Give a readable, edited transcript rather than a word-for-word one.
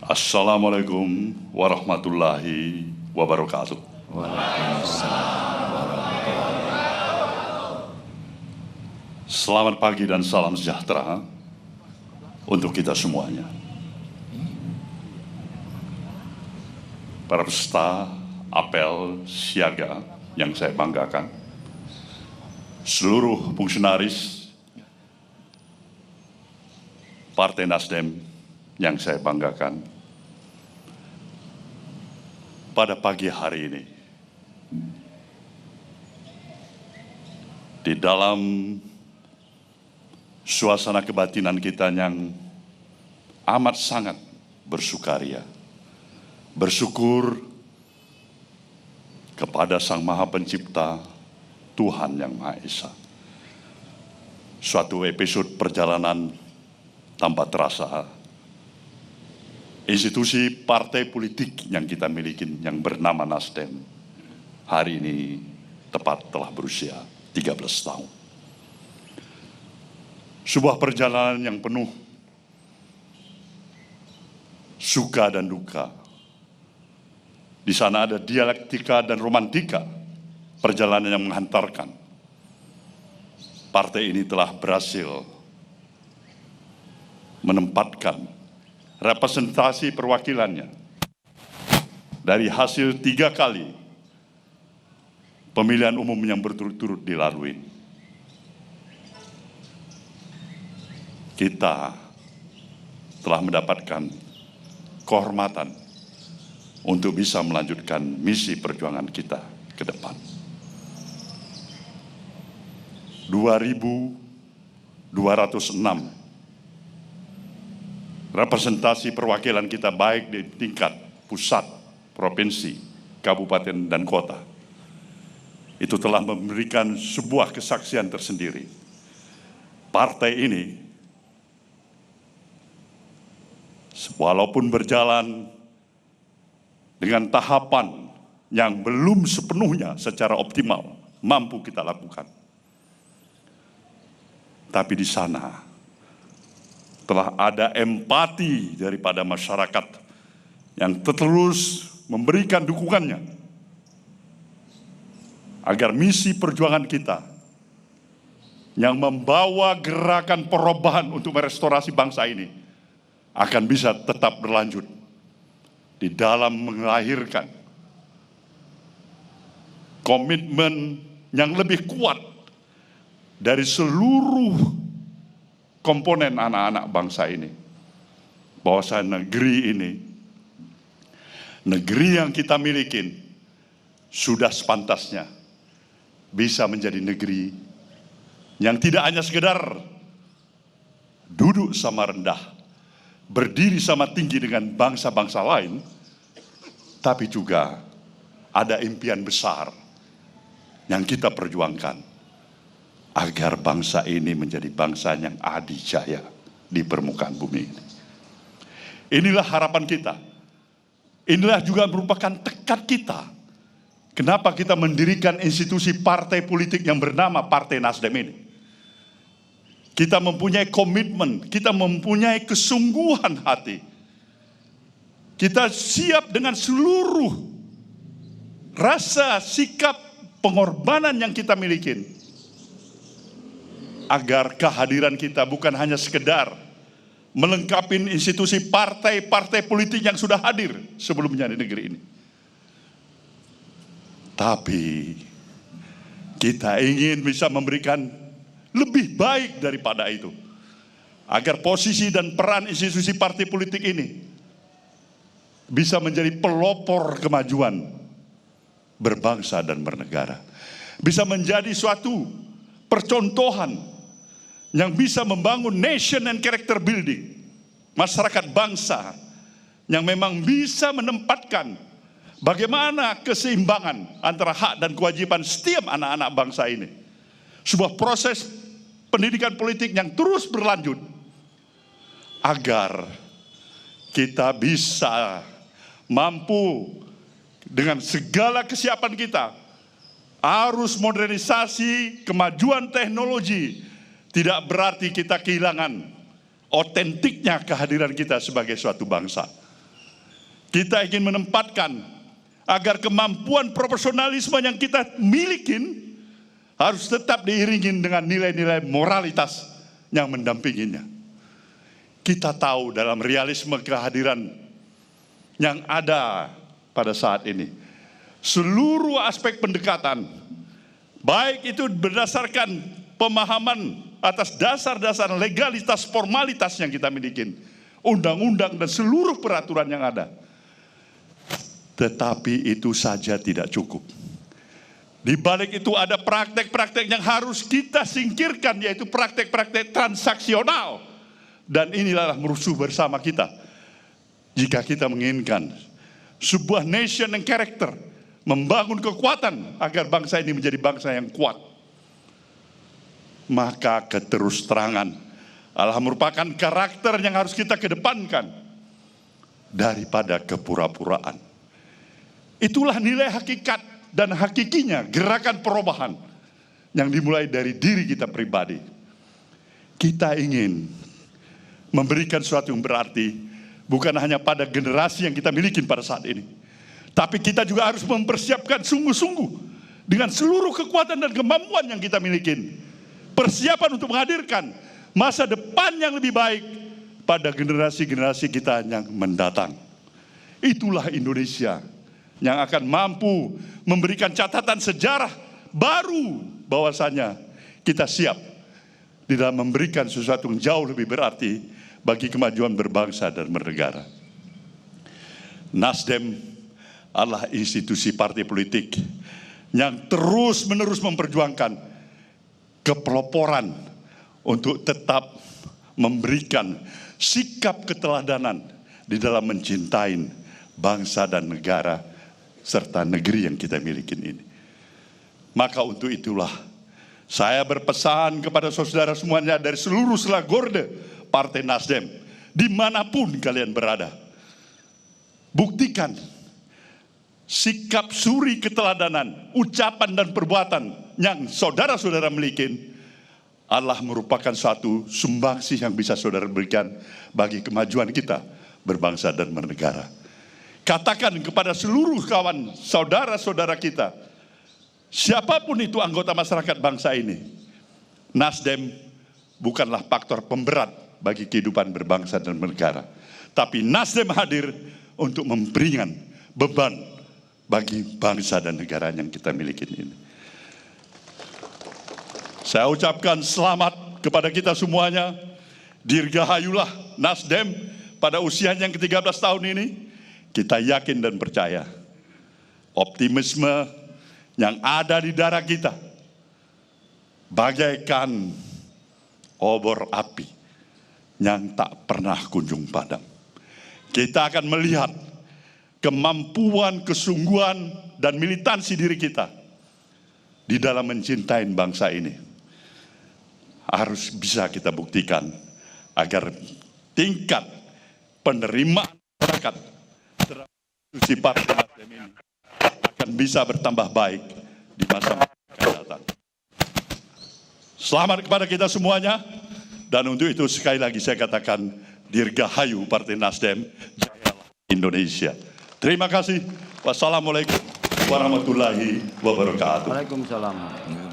Assalamualaikum warahmatullahi wabarakatuh. Selamat pagi dan salam sejahtera untuk kita semuanya. Para peserta apel siaga yang saya banggakan, seluruh fungsionaris Partai Nasdem yang saya banggakan, pada pagi hari ini, di dalam suasana kebatinan kita yang amat sangat bersukaria, bersyukur kepada Sang Maha Pencipta, Tuhan Yang Maha Esa. Suatu episode perjalanan tanpa terasa, institusi partai politik yang kita miliki yang bernama Nasdem hari ini tepat telah berusia 13 tahun. Sebuah perjalanan yang penuh suka dan duka. Di sana ada dialektika dan romantika perjalanan yang menghantarkan. Partai ini telah berhasil menempatkan representasi perwakilannya dari hasil 3 kali pemilihan umum yang berturut-turut dilalui. Kita telah mendapatkan kehormatan untuk bisa melanjutkan misi perjuangan kita ke depan. 2.206 representasi perwakilan kita baik di tingkat pusat, provinsi, kabupaten, dan kota. Itu telah memberikan sebuah kesaksian tersendiri. Partai ini, walaupun berjalan dengan tahapan yang belum sepenuhnya secara optimal mampu kita lakukan, tapi di sana telah ada empati daripada masyarakat yang terus memberikan dukungannya agar misi perjuangan kita yang membawa gerakan perubahan untuk merestorasi bangsa ini akan bisa tetap berlanjut di dalam melahirkan komitmen yang lebih kuat dari seluruh komponen anak-anak bangsa ini, bahwa negeri ini, negeri yang kita miliki, sudah sepantasnya bisa menjadi negeri yang tidak hanya sekedar duduk sama rendah, berdiri sama tinggi dengan bangsa-bangsa lain, tapi juga ada impian besar yang kita perjuangkan agar bangsa ini menjadi bangsa yang adijaya di permukaan bumi ini. Inilah harapan kita. Inilah juga merupakan tekad kita. Kenapa kita mendirikan institusi partai politik yang bernama Partai Nasdem ini? Kita mempunyai komitmen, kita mempunyai kesungguhan hati. Kita siap dengan seluruh rasa, sikap, pengorbanan yang kita miliki, agar kehadiran kita bukan hanya sekedar melengkapi institusi partai-partai politik yang sudah hadir sebelumnya di negeri ini, tapi kita ingin bisa memberikan lebih baik daripada itu, agar posisi dan peran institusi partai politik ini bisa menjadi pelopor kemajuan berbangsa dan bernegara, bisa menjadi suatu percontohan yang bisa membangun nation and character building, masyarakat bangsa yang memang bisa menempatkan bagaimana keseimbangan antara hak dan kewajiban setiap anak-anak bangsa ini. Sebuah proses pendidikan politik yang terus berlanjut agar kita bisa mampu dengan segala kesiapan kita, arus modernisasi, kemajuan teknologi, tidak berarti kita kehilangan otentiknya kehadiran kita sebagai suatu bangsa. Kita ingin menempatkan agar kemampuan profesionalisme yang kita miliki harus tetap diiringi dengan nilai-nilai moralitas yang mendampinginya. Kita tahu dalam realisme kehadiran yang ada pada saat ini, seluruh aspek pendekatan, baik itu berdasarkan pemahaman atas dasar-dasar legalitas, formalitas yang kita miliki, undang-undang dan seluruh peraturan yang ada. Tetapi itu saja tidak cukup. Di balik itu ada praktek-praktek yang harus kita singkirkan, yaitu praktek-praktek transaksional. Dan inilah musuh bersama kita. Jika kita menginginkan sebuah nation and character, membangun kekuatan agar bangsa ini menjadi bangsa yang kuat, maka keterus-terangan adalah merupakan karakter yang harus kita kedepankan daripada kepura-puraan. Itulah nilai hakikat dan hakikinya gerakan perubahan yang dimulai dari diri kita pribadi. Kita ingin memberikan sesuatu yang berarti bukan hanya pada generasi yang kita miliki pada saat ini, tapi kita juga harus mempersiapkan sungguh-sungguh dengan seluruh kekuatan dan kemampuan yang kita miliki, persiapan untuk menghadirkan masa depan yang lebih baik pada generasi-generasi kita yang mendatang. Itulah Indonesia yang akan mampu memberikan catatan sejarah baru bahwasanya kita siap di dalam memberikan sesuatu yang jauh lebih berarti bagi kemajuan berbangsa dan bernegara. Nasdem adalah institusi partai politik yang terus-menerus memperjuangkan kepeloporan untuk tetap memberikan sikap keteladanan di dalam mencintai bangsa dan negara serta negeri yang kita miliki ini. Maka untuk itulah saya berpesan kepada saudara semuanya dari seluruh selagorde Partai Nasdem, dimanapun kalian berada, buktikan sikap suri keteladanan, ucapan dan perbuatan yang saudara-saudara miliki adalah merupakan suatu sumbangsih yang bisa saudara berikan bagi kemajuan kita berbangsa dan bernegara. Katakan kepada seluruh kawan saudara-saudara kita, siapapun itu anggota masyarakat bangsa ini, Nasdem bukanlah faktor pemberat bagi kehidupan berbangsa dan bernegara, tapi Nasdem hadir untuk memperingan beban bagi bangsa dan negara yang kita miliki ini. Saya ucapkan selamat kepada kita semuanya. Dirgahayulah Nasdem pada usia yang ke-13 tahun ini. Kita yakin dan percaya optimisme yang ada di darah kita bagaikan obor api yang tak pernah kunjung padam. Kita akan melihat kemampuan, kesungguhan, dan militansi diri kita di dalam mencintai bangsa ini. Harus bisa kita buktikan agar tingkat penerimaan masyarakat terhadap institusi Partai Nasdem ini akan bisa bertambah baik di masa akan datang. Selamat kepada kita semuanya, dan untuk itu sekali lagi saya katakan Dirgahayu Partai Nasdem, jayalah Indonesia. Terima kasih. Wassalamualaikum warahmatullahi wabarakatuh. Waalaikumsalam.